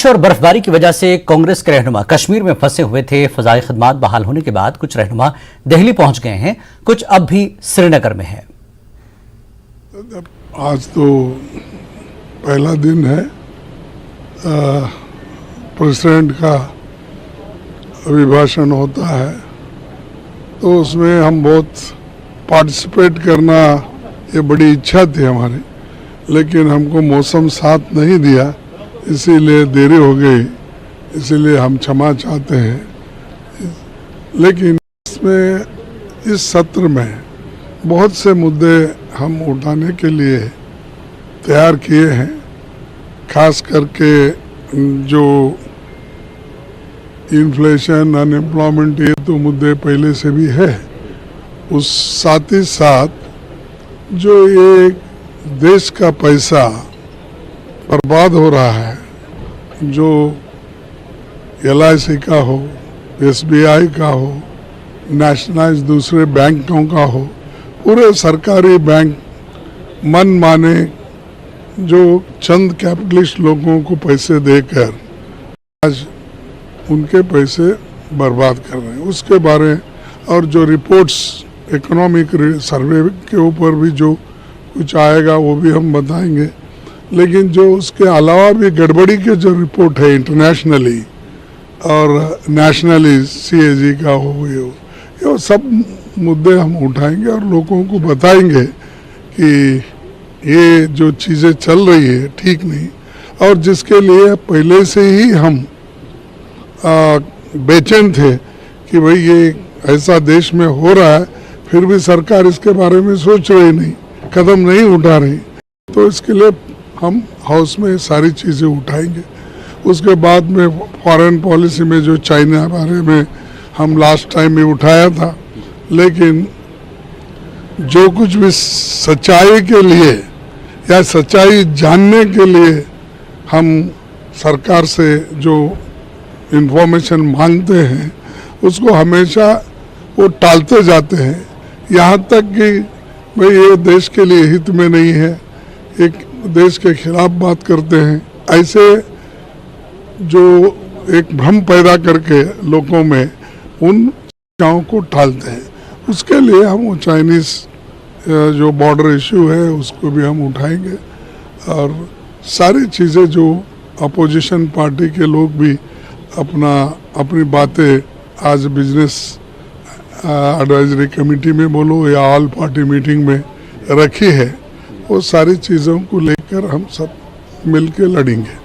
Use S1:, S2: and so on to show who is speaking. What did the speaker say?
S1: बारिश और बर्फबारी की वजह से कांग्रेस के रहनुमा कश्मीर में फंसे हुए थे। फजाई खदमात बहाल होने के बाद कुछ रहनुमा दिल्ली पहुंच गए हैं, कुछ अब भी श्रीनगर में हैं।
S2: आज तो पहला दिन है, प्रेसिडेंट का अभिभाषण होता है, तो उसमें हम बहुत पार्टिसिपेट करना ये बड़ी इच्छा थी हमारी, लेकिन हमको मौसम साथ नहीं दिया, इसीलिए देरी हो गई। इसीलिए हम क्षमा चाहते हैं। लेकिन इसमें इस सत्र में बहुत से मुद्दे हम उठाने के लिए तैयार किए हैं, खास करके जो इन्फ्लेशन, अनएम्प्लॉयमेंट, ये तो मुद्दे पहले से भी है। उस साथ ही साथ जो ये देश का पैसा बर्बाद हो रहा है, जो LIC का हो, SBI का हो, नेशनलाइज दूसरे बैंकों का हो, पूरे सरकारी बैंक मन माने जो चंद कैपिटलिस्ट लोगों को पैसे देकर आज उनके पैसे बर्बाद कर रहे हैं। उसके बारे और जो रिपोर्ट्स इकोनॉमिक सर्वे के ऊपर भी जो कुछ आएगा वो भी हम बताएंगे। लेकिन जो उसके अलावा भी गड़बड़ी के जो रिपोर्ट है इंटरनेशनली और नेशनली CAG का हो, ये सब मुद्दे हम उठाएंगे और लोगों को बताएंगे कि ये जो चीज़ें चल रही है ठीक नहीं, और जिसके लिए पहले से ही हम बेचैन थे कि भाई ये ऐसा देश में हो रहा है, फिर भी सरकार इसके बारे में सोच रही नहीं, कदम नहीं उठा रही। तो इसके लिए हम हाउस में सारी चीज़ें उठाएंगे। उसके बाद में फॉरेन पॉलिसी में जो चाइना बारे में हम लास्ट टाइम में उठाया था, लेकिन जो कुछ भी सच्चाई के लिए या सच्चाई जानने के लिए हम सरकार से जो इन्फॉर्मेशन मांगते हैं उसको हमेशा वो टालते जाते हैं, यहाँ तक कि भाई ये देश के लिए हित में नहीं है, एक देश के खिलाफ बात करते हैं। ऐसे जो एक भ्रम पैदा करके लोगों में उन चीज़ों को टालते हैं, उसके लिए हम वो चाइनीज़ जो बॉर्डर इशू है उसको भी हम उठाएंगे, और सारी चीज़ें जो अपोजिशन पार्टी के लोग भी अपनी बातें आज बिजनेस एडवाइजरी कमेटी में बोलो या ऑल पार्टी मीटिंग में रखी है, वो सारी चीज़ों को लेकर हम सब मिलके लड़ेंगे।